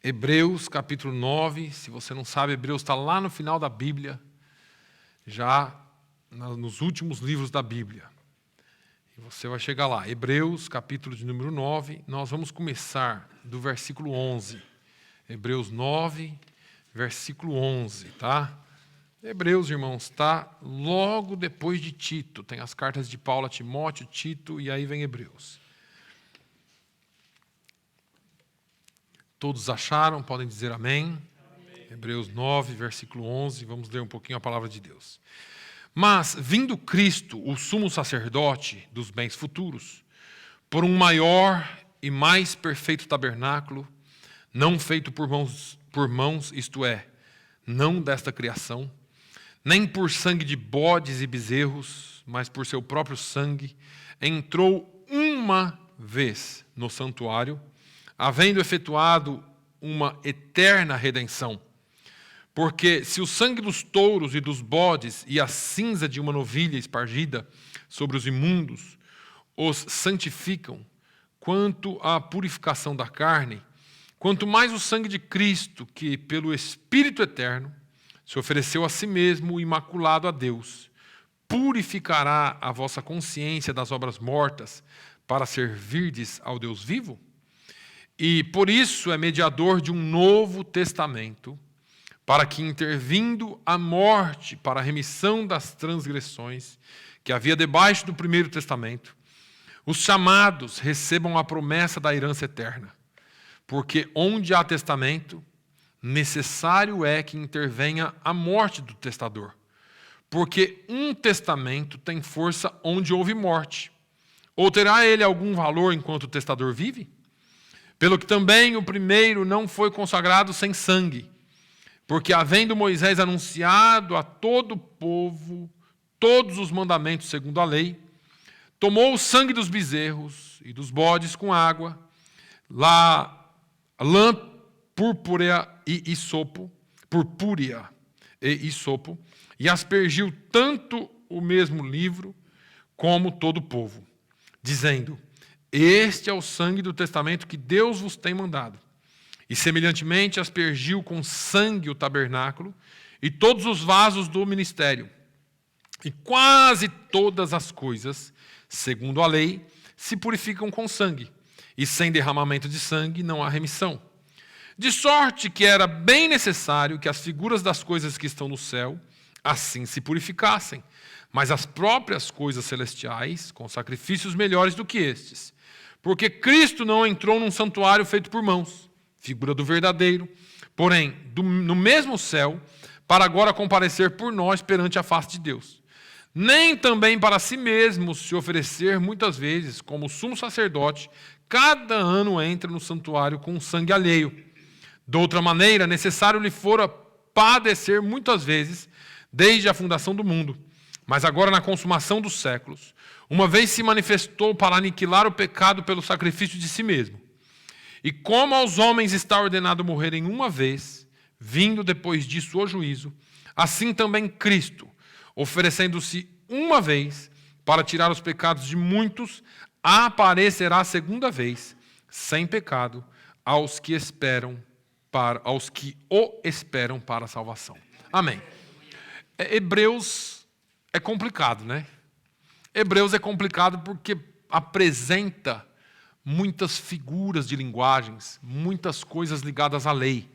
Hebreus capítulo 9, se você não sabe, Hebreus está lá no final da Bíblia, já nos últimos livros da Bíblia. E você vai chegar lá, Hebreus capítulo de número 9, nós vamos começar do versículo 11. Hebreus 9, versículo 11, tá? Hebreus, irmãos, está logo depois de Tito. Tem as cartas de Paulo a Timóteo, Tito, e aí vem Hebreus. Todos acharam? Podem dizer amém? Amém. Hebreus 9, versículo 11. Vamos ler um pouquinho a palavra de Deus. Mas, vindo Cristo, o sumo sacerdote dos bens futuros, por um maior e mais perfeito tabernáculo, não feito por mãos, isto é, não desta criação, nem por sangue de bodes e bezerros, mas por seu próprio sangue, entrou uma vez no santuário, havendo efetuado uma eterna redenção. Porque se o sangue dos touros e dos bodes e a cinza de uma novilha espargida sobre os imundos os santificam, quanto à purificação da carne, quanto mais o sangue de Cristo, que pelo Espírito eterno se ofereceu a si mesmo imaculado a Deus, purificará a vossa consciência das obras mortas para servirdes ao Deus vivo? E por isso é mediador de um novo testamento, para que, intervindo a morte para a remissão das transgressões que havia debaixo do primeiro testamento, os chamados recebam a promessa da herança eterna. Porque onde há testamento, necessário é que intervenha a morte do testador. Porque um testamento tem força onde houve morte. Ou terá ele algum valor enquanto o testador vive? Pelo que também o primeiro não foi consagrado sem sangue, porque havendo Moisés anunciado a todo o povo todos os mandamentos segundo a lei, tomou o sangue dos bezerros e dos bodes com água, lã purpúrea e isopo, e aspergiu tanto o mesmo livro como todo o povo, dizendo: este é o sangue do testamento que Deus vos tem mandado. E semelhantemente aspergiu com sangue o tabernáculo e todos os vasos do ministério. E quase todas as coisas, segundo a lei, se purificam com sangue. E sem derramamento de sangue não há remissão. De sorte que era bem necessário que as figuras das coisas que estão no céu assim se purificassem, mas as próprias coisas celestiais com sacrifícios melhores do que estes. Porque Cristo não entrou num santuário feito por mãos, figura do verdadeiro, porém, no mesmo céu, para agora comparecer por nós perante a face de Deus. Nem também para si mesmo se oferecer muitas vezes, como sumo sacerdote, cada ano entra no santuário com sangue alheio. De outra maneira, necessário lhe fora padecer muitas vezes, desde a fundação do mundo. Mas agora, na consumação dos séculos, uma vez se manifestou para aniquilar o pecado pelo sacrifício de si mesmo. E como aos homens está ordenado morrerem uma vez, vindo depois disso o juízo, assim também Cristo, oferecendo-se uma vez para tirar os pecados de muitos, aparecerá a segunda vez, sem pecado, aos que o esperam para a salvação. Amém. Hebreus é complicado, né? Hebreus é complicado porque apresenta muitas figuras de linguagens, muitas coisas ligadas à lei.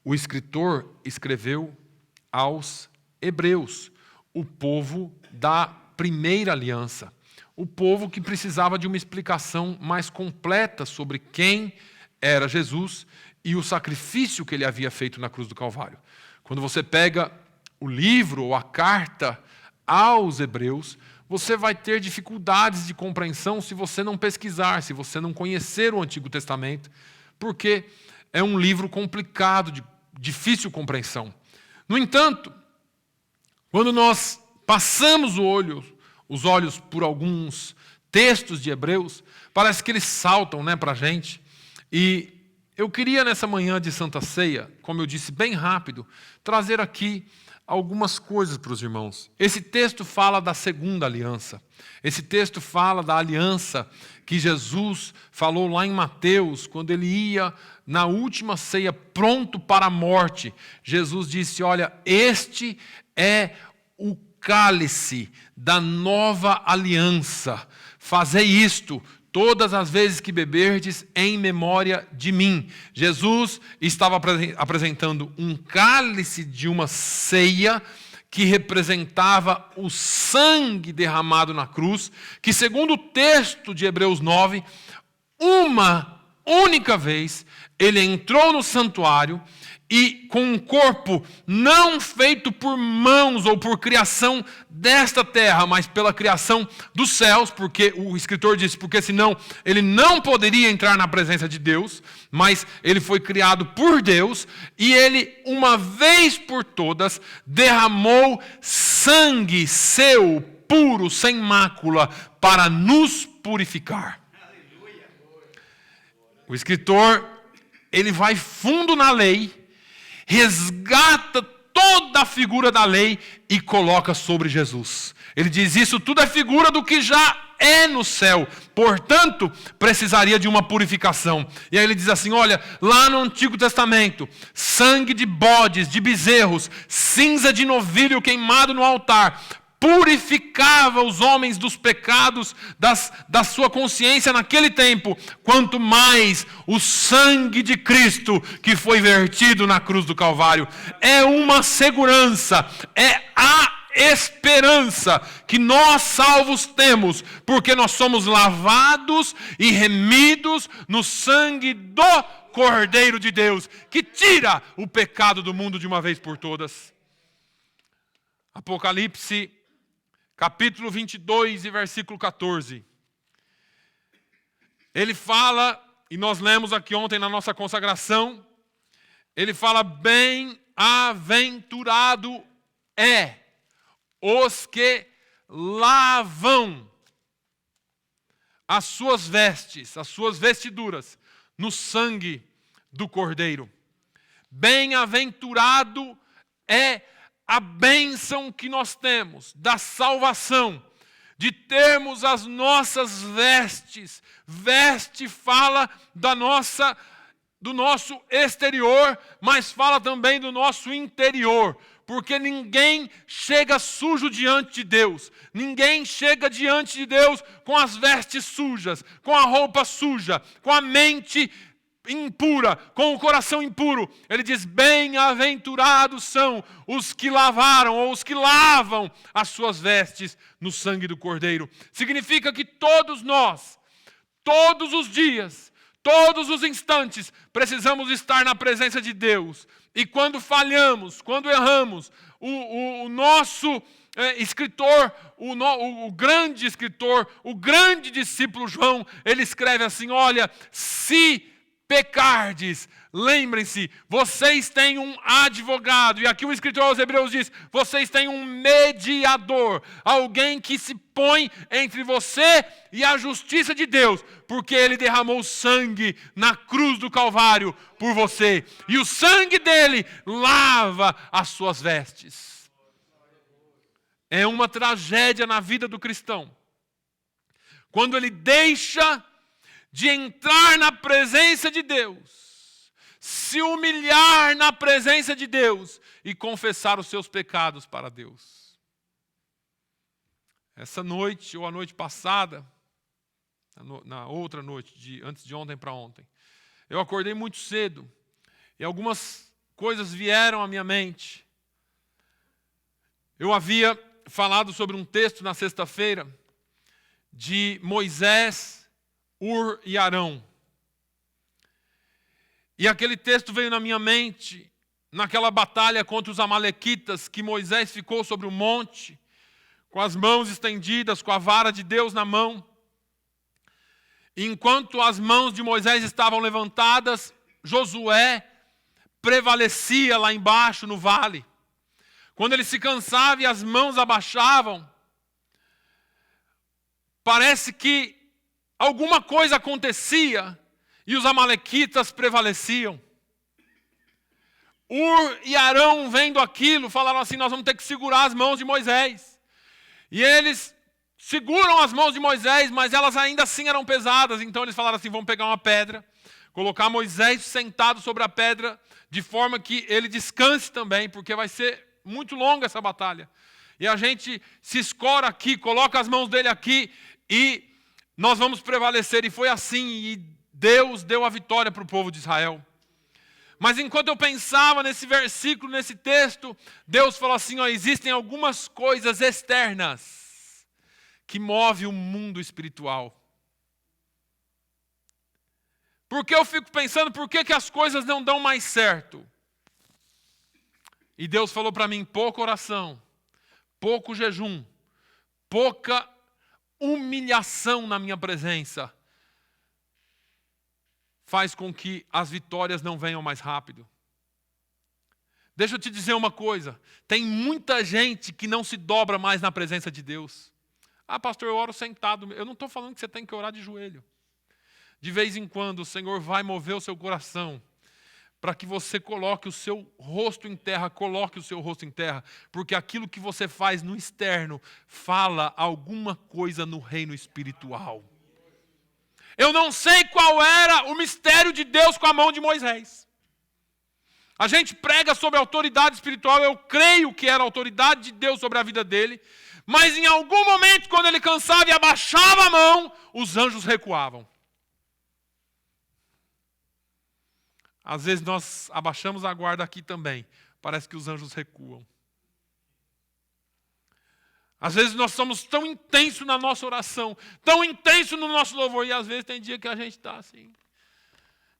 O escritor escreveu aos hebreus, o povo da primeira aliança, o povo que precisava de uma explicação mais completa sobre quem era Jesus e o sacrifício que ele havia feito na cruz do Calvário. Quando você pega o livro ou a carta aos hebreus, você vai ter dificuldades de compreensão se você não pesquisar, se você não conhecer o Antigo Testamento, porque é um livro complicado, de difícil compreensão. No entanto, quando nós passamos os olhos por alguns textos de Hebreus, parece que eles saltam, para a gente. E eu queria, nessa manhã de Santa Ceia, como eu disse bem rápido, trazer aqui algumas coisas para os irmãos. Esse texto fala da segunda aliança. Esse texto fala da aliança que Jesus falou lá em Mateus, quando ele ia na última ceia pronto para a morte. Jesus disse, olha, este é o cálice da nova aliança. Fazei isto todas as vezes que beberdes em memória de mim. Jesus estava apresentando um cálice de uma ceia que representava o sangue derramado na cruz, que segundo o texto de Hebreus 9, uma única vez ele entrou no santuário e com um corpo não feito por mãos ou por criação desta terra, mas pela criação dos céus, porque o escritor disse, porque senão ele não poderia entrar na presença de Deus, mas ele foi criado por Deus, e ele, uma vez por todas, derramou sangue seu, puro, sem mácula, para nos purificar. O escritor, ele vai fundo na lei, resgata toda a figura da lei e coloca sobre Jesus. Ele diz, isso tudo é figura do que já é no céu, portanto, precisaria de uma purificação. E aí ele diz assim, olha, lá no Antigo Testamento, sangue de bodes, de bezerros, cinza de novilho queimado no altar, purificava os homens dos pecados da sua consciência naquele tempo, quanto mais o sangue de Cristo que foi vertido na cruz do Calvário. É uma segurança, é a esperança que nós salvos temos, porque nós somos lavados e remidos no sangue do Cordeiro de Deus, que tira o pecado do mundo de uma vez por todas. Apocalipse capítulo 22 e versículo 14. Ele fala, e nós lemos aqui ontem na nossa consagração, ele fala, bem-aventurado é os que lavam as suas vestes, as suas vestiduras, no sangue do Cordeiro. Bem-aventurado é a bênção que nós temos da salvação, de termos as nossas vestes. Veste fala do nosso exterior, mas fala também do nosso interior, porque ninguém chega sujo diante de Deus. Ninguém chega diante de Deus com as vestes sujas, com a roupa suja, com a mente impura, com o coração impuro. Ele diz, bem-aventurados são os que lavaram, ou os que lavam as suas vestes no sangue do Cordeiro. Significa que todos nós, todos os dias, todos os instantes, precisamos estar na presença de Deus. E quando falhamos, quando erramos, o nosso escritor, o grande escritor, o grande discípulo João, ele escreve assim, olha, se pecardes, lembrem-se, vocês têm um advogado, e aqui o escritor aos Hebreus diz, vocês têm um mediador, alguém que se põe entre você e a justiça de Deus, porque ele derramou sangue na cruz do Calvário por você, e o sangue dele lava as suas vestes. É uma tragédia na vida do cristão, quando ele deixa de entrar na presença de Deus, se humilhar na presença de Deus e confessar os seus pecados para Deus. Essa noite, ou a noite passada, na outra noite, antes de ontem para ontem, eu acordei muito cedo e algumas coisas vieram à minha mente. Eu havia falado sobre um texto na sexta-feira de Moisés, Ur e Arão. E aquele texto veio na minha mente, naquela batalha contra os amalequitas, que Moisés ficou sobre o monte, com as mãos estendidas, com a vara de Deus na mão. E enquanto as mãos de Moisés estavam levantadas, Josué prevalecia lá embaixo no vale. Quando ele se cansava e as mãos abaixavam, parece que alguma coisa acontecia e os amalequitas prevaleciam. Ur e Arão, vendo aquilo, falaram assim: nós vamos ter que segurar as mãos de Moisés. E eles seguram as mãos de Moisés, mas elas ainda assim eram pesadas. Então eles falaram assim: vamos pegar uma pedra, colocar Moisés sentado sobre a pedra, de forma que ele descanse também, porque vai ser muito longa essa batalha. E a gente se escora aqui, coloca as mãos dele aqui e nós vamos prevalecer. E foi assim, e Deus deu a vitória para o povo de Israel. Mas enquanto eu pensava nesse versículo, nesse texto, Deus falou assim: ó, existem algumas coisas externas que movem o mundo espiritual. Porque eu fico pensando, por que as coisas não dão mais certo? E Deus falou para mim: pouca oração, pouco jejum, pouca humilhação na minha presença faz com que as vitórias não venham mais rápido. Deixa eu te dizer uma coisa, tem muita gente que não se dobra mais na presença de Deus. Ah, pastor, eu oro sentado. Eu não estou falando que você tem que orar de joelho. De vez em quando o Senhor vai mover o seu coração para que você coloque o seu rosto em terra, coloque o seu rosto em terra, porque aquilo que você faz no externo fala alguma coisa no reino espiritual. Eu não sei qual era o mistério de Deus com a mão de Moisés. A gente prega sobre a autoridade espiritual, eu creio que era a autoridade de Deus sobre a vida dele, mas em algum momento, quando ele cansava e abaixava a mão, os anjos recuavam. Às vezes nós abaixamos a guarda aqui também, parece que os anjos recuam. Às vezes nós somos tão intensos na nossa oração, tão intensos no nosso louvor, e às vezes tem dia que a gente está assim: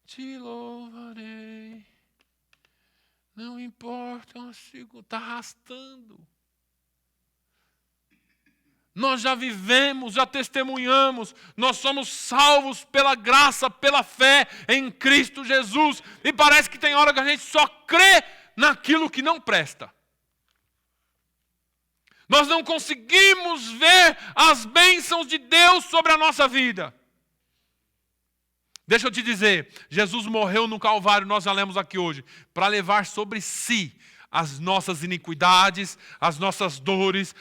te louvarei, não importa, está arrastando. Nós já vivemos, já testemunhamos, nós somos salvos pela graça, pela fé em Cristo Jesus, e parece que tem hora que a gente só crê naquilo que não presta. Nós não conseguimos ver as bênçãos de Deus sobre a nossa vida. Deixa eu te dizer, Jesus morreu no Calvário, nós já lemos aqui hoje, para levar sobre si as nossas iniquidades, as nossas dores,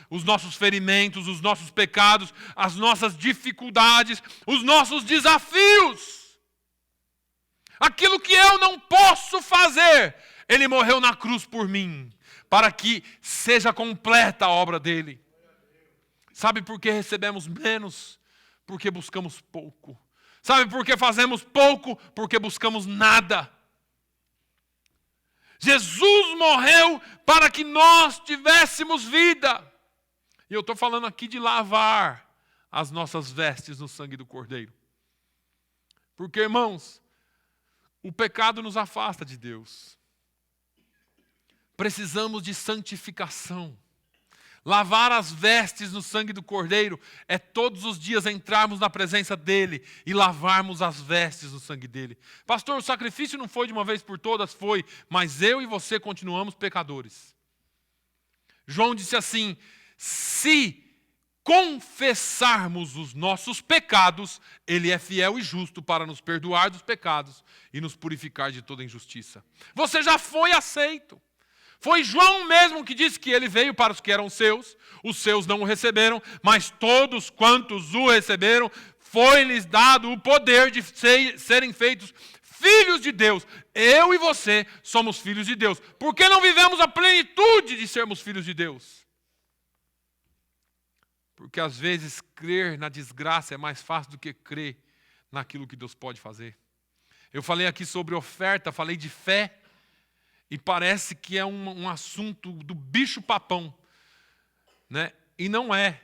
os nossos ferimentos, os nossos pecados, as nossas dificuldades, os nossos desafios. Aquilo que eu não posso fazer, Ele morreu na cruz por mim, para que seja completa a obra dele. Sabe por que recebemos menos? Porque buscamos pouco. Sabe por que fazemos pouco? Porque buscamos nada. Jesus morreu para que nós tivéssemos vida. E eu estou falando aqui de lavar as nossas vestes no sangue do Cordeiro. Porque, irmãos, o pecado nos afasta de Deus. Precisamos de santificação. Lavar as vestes no sangue do Cordeiro é todos os dias entrarmos na presença dEle e lavarmos as vestes no sangue dEle. Pastor, o sacrifício não foi de uma vez por todas? Foi, mas eu e você continuamos pecadores. João disse assim: se confessarmos os nossos pecados, Ele é fiel e justo para nos perdoar dos pecados e nos purificar de toda injustiça. Você já foi aceito. Foi João mesmo que disse que ele veio para os que eram seus, os seus não o receberam, mas todos quantos o receberam, foi-lhes dado o poder de serem feitos filhos de Deus. Eu e você somos filhos de Deus. Por que não vivemos a plenitude de sermos filhos de Deus? Porque às vezes crer na desgraça é mais fácil do que crer naquilo que Deus pode fazer. Eu falei aqui sobre oferta, falei de fé. E parece que é um assunto do bicho-papão, né? E não é.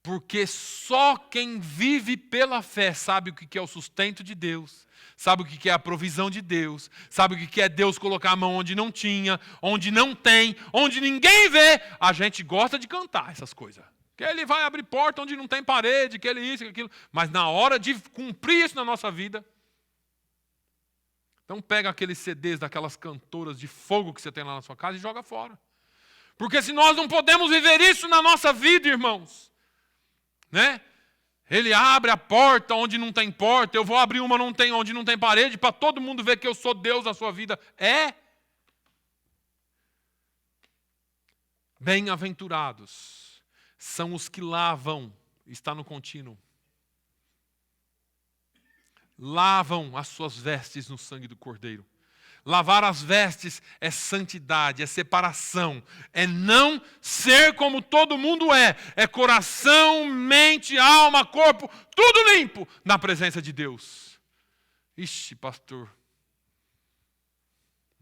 Porque só quem vive pela fé sabe o que é o sustento de Deus, sabe o que é a provisão de Deus, sabe o que é Deus colocar a mão onde não tinha, onde não tem, onde ninguém vê. A gente gosta de cantar essas coisas. Que Ele vai abrir porta onde não tem parede, que Ele isso, que aquilo. Mas na hora de cumprir isso na nossa vida... Então pega aqueles CDs daquelas cantoras de fogo que você tem lá na sua casa e joga fora. Porque se nós não podemos viver isso na nossa vida, irmãos, né? Ele abre a porta onde não tem porta. Eu vou abrir uma onde não tem parede para todo mundo ver que eu sou Deus na sua vida. Bem-aventurados são os que lavam, está no contínuo. Lavam as suas vestes no sangue do Cordeiro. Lavar as vestes é santidade, é separação, é não ser como todo mundo é. É coração, mente, alma, corpo, tudo limpo na presença de Deus. Ixi, pastor,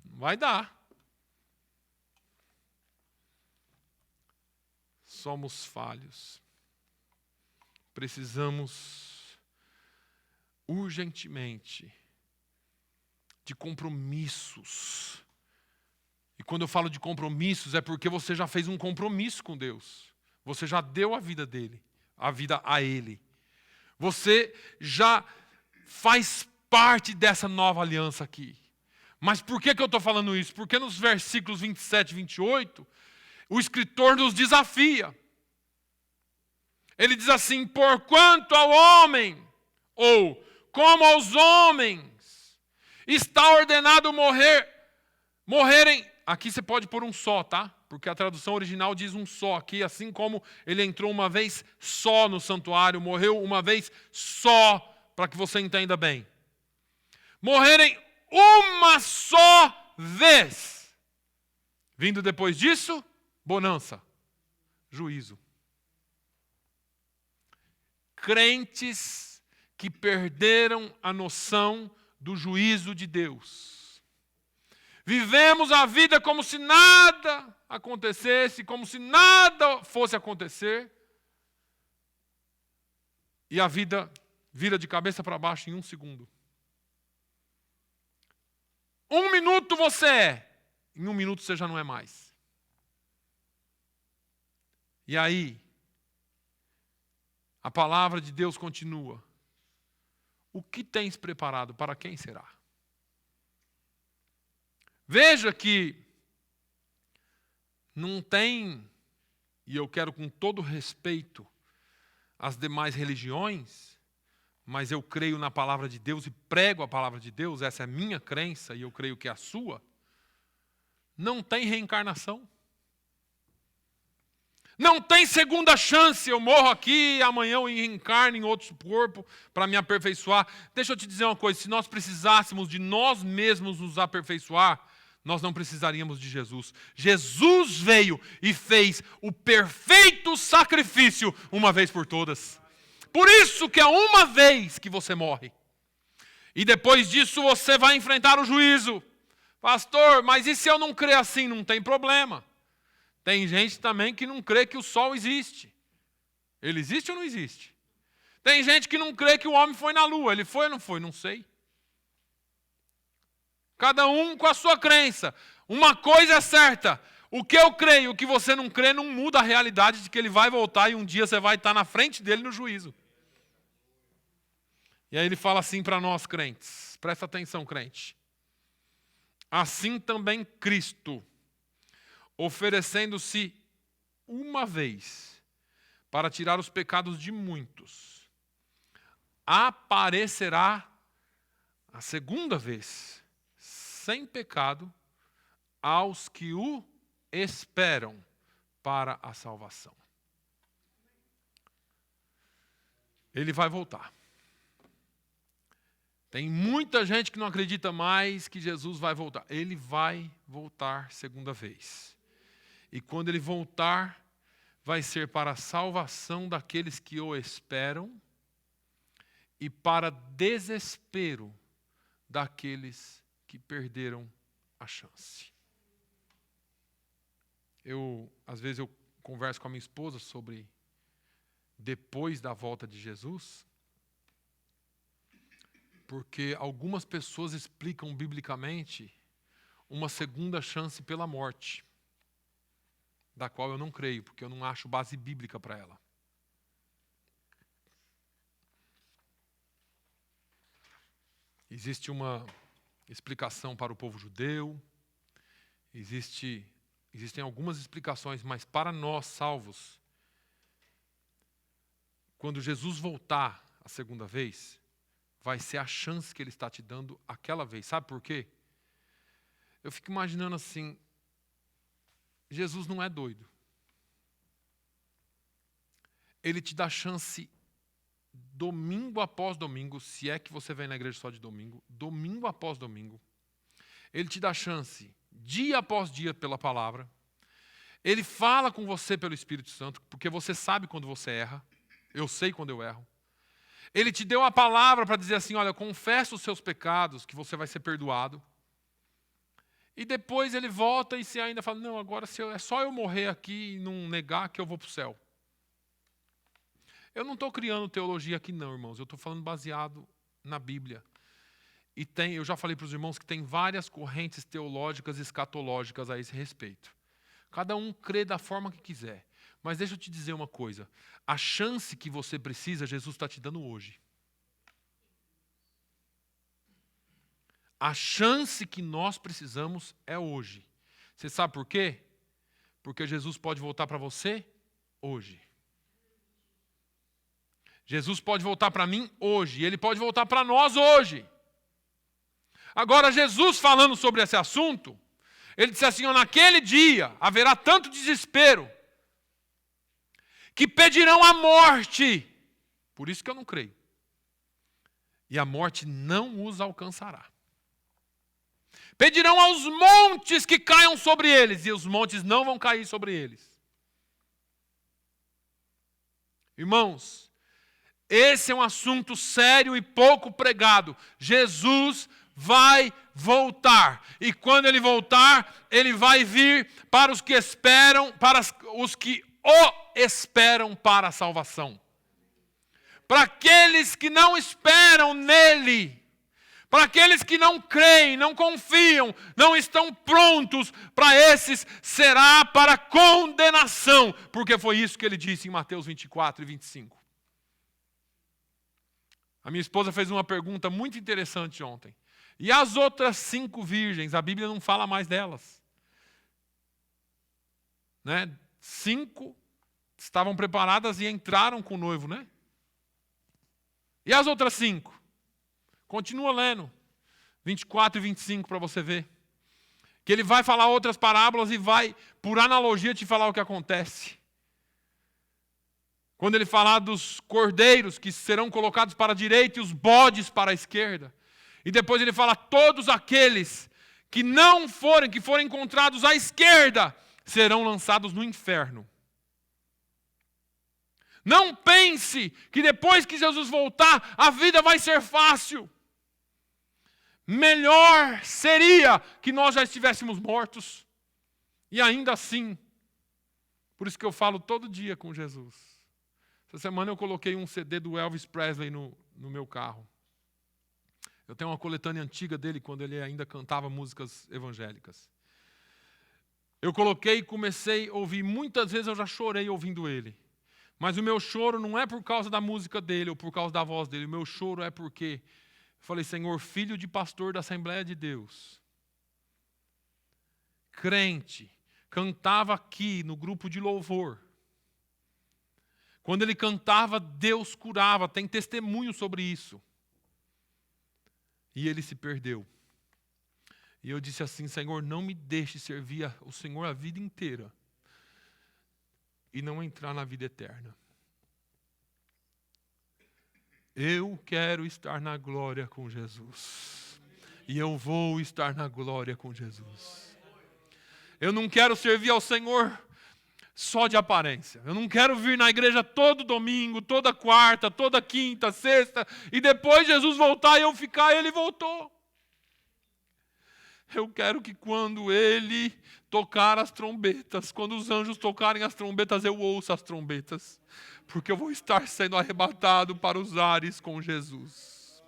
não vai dar. Somos falhos. Precisamos urgentemente de compromissos. E quando eu falo de compromissos, é porque você já fez um compromisso com Deus. Você já deu a vida dele, a vida a ele. Você já faz parte dessa nova aliança aqui. Mas por que eu estou falando isso? Porque nos versículos 27 e 28, o escritor nos desafia. Ele diz assim: porquanto ao homem, ou como aos homens, está ordenado morrerem. Aqui você pode pôr um só, tá? Porque a tradução original diz um só aqui, assim como ele entrou uma vez só no santuário, morreu uma vez só, para que você entenda bem. Morrerem uma só vez. Vindo depois disso, bonança, juízo. Crentes que perderam a noção do juízo de Deus. Vivemos a vida como se nada acontecesse, como se nada fosse acontecer. E a vida vira de cabeça para baixo em 1 segundo. 1 minuto você é, em 1 minuto você já não é mais. E aí, a palavra de Deus continua. O que tens preparado? Para quem será? Veja que não tem, e eu quero com todo respeito às demais religiões, mas eu creio na palavra de Deus e prego a palavra de Deus, essa é a minha crença e eu creio que é a sua. Não tem reencarnação. Não tem segunda chance, eu morro aqui, amanhã eu reencarno em outro corpo para me aperfeiçoar. Deixa eu te dizer uma coisa, se nós precisássemos de nós mesmos nos aperfeiçoar, nós não precisaríamos de Jesus. Jesus veio e fez o perfeito sacrifício uma vez por todas. Por isso que é uma vez que você morre. E depois disso você vai enfrentar o juízo. Pastor, mas e se eu não crer assim? Não tem problema. Tem gente também que não crê que o sol existe. Ele existe ou não existe? Tem gente que não crê que o homem foi na lua. Ele foi ou não foi? Não sei. Cada um com a sua crença. Uma coisa é certa. O que eu creio, o que você não crê, não muda a realidade de que ele vai voltar e um dia você vai estar na frente dele no juízo. E aí ele fala assim para nós crentes. Presta atenção, crente. Assim também Cristo, oferecendo-se uma vez para tirar os pecados de muitos, aparecerá a segunda vez, sem pecado, aos que o esperam para a salvação. Ele vai voltar. Tem muita gente que não acredita mais que Jesus vai voltar. Ele vai voltar segunda vez. E quando ele voltar, vai ser para a salvação daqueles que o esperam e para desespero daqueles que perderam a chance. Às vezes eu converso com a minha esposa sobre depois da volta de Jesus, porque algumas pessoas explicam biblicamente uma segunda chance pela morte, da qual eu não creio, porque eu não acho base bíblica para ela. Existe uma explicação para o povo judeu, existem algumas explicações, mas para nós salvos, quando Jesus voltar a segunda vez, vai ser a chance que Ele está te dando aquela vez. Sabe por quê? Eu fico imaginando assim, Jesus não é doido. Ele te dá chance domingo após domingo, se é que você vem na igreja só de domingo, domingo após domingo. Ele te dá chance dia após dia pela palavra. Ele fala com você pelo Espírito Santo, porque você sabe quando você erra. Eu sei quando eu erro. Ele te deu a palavra para dizer assim, olha, confessa os seus pecados, que você vai ser perdoado. E depois ele volta e você ainda fala, não, agora é só eu morrer aqui e não negar que eu vou para o céu. Eu não estou criando teologia aqui não, irmãos. Eu estou falando baseado na Bíblia. E eu já falei para os irmãos que tem várias correntes teológicas e escatológicas a esse respeito. Cada um crê da forma que quiser. Mas deixa eu te dizer uma coisa. A chance que você precisa, Jesus está te dando hoje. A chance que nós precisamos é hoje. Você sabe por quê? Porque Jesus pode voltar para você hoje. Jesus pode voltar para mim hoje. Ele pode voltar para nós hoje. Agora, Jesus falando sobre esse assunto, ele disse assim, naquele dia haverá tanto desespero que pedirão a morte. Por isso que eu não creio. E a morte não os alcançará. Pedirão aos montes que caiam sobre eles, e os montes não vão cair sobre eles. Irmãos, esse é um assunto sério e pouco pregado. Jesus vai voltar. E quando ele voltar, ele vai vir para os que esperam, para os que o esperam para a salvação. Para aqueles que não esperam nele. Para aqueles que não creem, não confiam, não estão prontos, para esses será para condenação. Porque foi isso que ele disse em Mateus 24 e 25. A minha esposa fez uma pergunta muito interessante ontem. E as outras 5 virgens, a Bíblia não fala mais delas. 5 estavam preparadas e entraram com o noivo, né? E as outras 5? Continua lendo, 24 e 25 para você ver. Que ele vai falar outras parábolas e vai, por analogia, te falar o que acontece. Quando ele falar dos cordeiros que serão colocados para a direita e os bodes para a esquerda. E depois ele fala, todos aqueles que não forem, que forem encontrados à esquerda, serão lançados no inferno. Não pense que depois que Jesus voltar, a vida vai ser fácil. Melhor seria que nós já estivéssemos mortos. E ainda assim, por isso que eu falo todo dia com Jesus. Essa semana eu coloquei um CD do Elvis Presley no meu carro. Eu tenho uma coletânea antiga dele, quando ele ainda cantava músicas evangélicas. Eu coloquei e comecei a ouvir, muitas vezes eu já chorei ouvindo ele. Mas o meu choro não é por causa da música dele ou por causa da voz dele. O meu choro é porque eu falei, Senhor, filho de pastor da Assembleia de Deus, crente, cantava aqui no grupo de louvor. Quando ele cantava, Deus curava, tem testemunho sobre isso. E ele se perdeu. E eu disse assim, Senhor, não me deixe servir o Senhor a vida inteira e não entrar na vida eterna. Eu quero estar na glória com Jesus. E eu vou estar na glória com Jesus. Eu não quero servir ao Senhor só de aparência. Eu não quero vir na igreja todo domingo, toda quarta, toda quinta, sexta, e depois Jesus voltar e eu ficar, ele voltou. Eu quero que quando ele tocar as trombetas, quando os anjos tocarem as trombetas, eu ouça as trombetas. Porque eu vou estar sendo arrebatado para os ares com Jesus.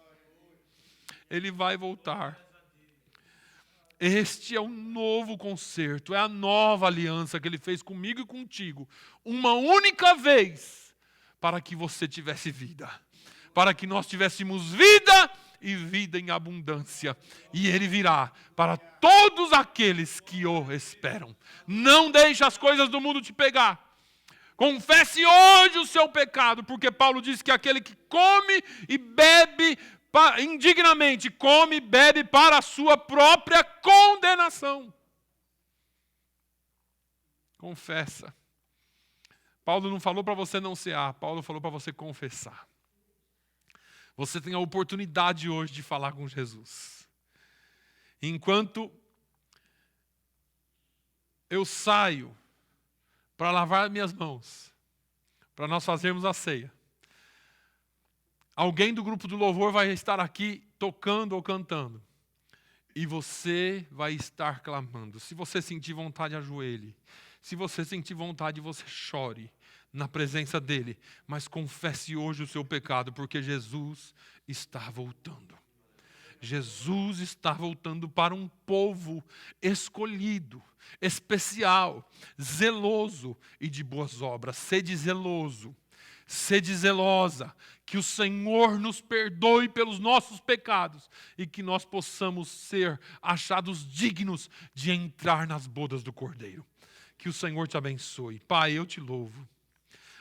Ele vai voltar. Este é o novo concerto, é a nova aliança que ele fez comigo e contigo. Uma única vez, para que você tivesse vida. Para que nós tivéssemos vida e vida em abundância. E ele virá para todos aqueles que o esperam. Não deixe as coisas do mundo te pegar. Confesse hoje o seu pecado, porque Paulo diz que aquele que come e bebe indignamente, come e bebe para a sua própria condenação. Confessa. Paulo não falou para você não cear, Paulo falou para você confessar. Você tem a oportunidade hoje de falar com Jesus. Enquanto eu saio para lavar minhas mãos, para nós fazermos a ceia, alguém do grupo do louvor vai estar aqui tocando ou cantando. E você vai estar clamando. Se você sentir vontade, ajoelhe. Se você sentir vontade, você chore na presença dele. Mas confesse hoje o seu pecado, porque Jesus está voltando. Jesus está voltando para um povo escolhido, especial, zeloso e de boas obras. Sede zeloso, sede zelosa, que o Senhor nos perdoe pelos nossos pecados e que nós possamos ser achados dignos de entrar nas bodas do Cordeiro. Que o Senhor te abençoe. Pai, eu te louvo.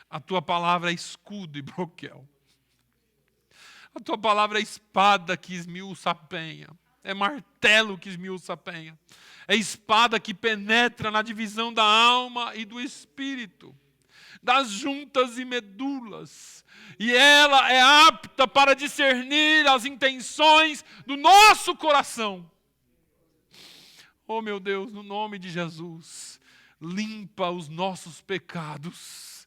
A tua palavra é escudo e broquel. A tua palavra é espada que esmiuça a penha. É martelo que esmiuça a penha. É espada que penetra na divisão da alma e do espírito, das juntas e medulas. E ela é apta para discernir as intenções do nosso coração. Oh, meu Deus, no nome de Jesus, limpa os nossos pecados.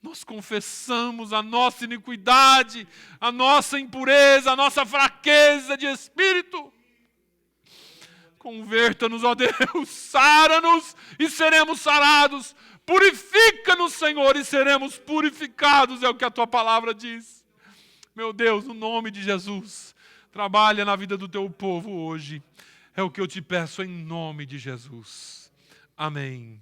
Nós confessamos a nossa iniquidade, a nossa impureza, a nossa fraqueza de espírito. Converta-nos, ó Deus, sara-nos e seremos sarados. Purifica-nos, Senhor, e seremos purificados, é o que a tua palavra diz. Meu Deus, no nome de Jesus, trabalha na vida do teu povo hoje. É o que eu te peço em nome de Jesus. Amém.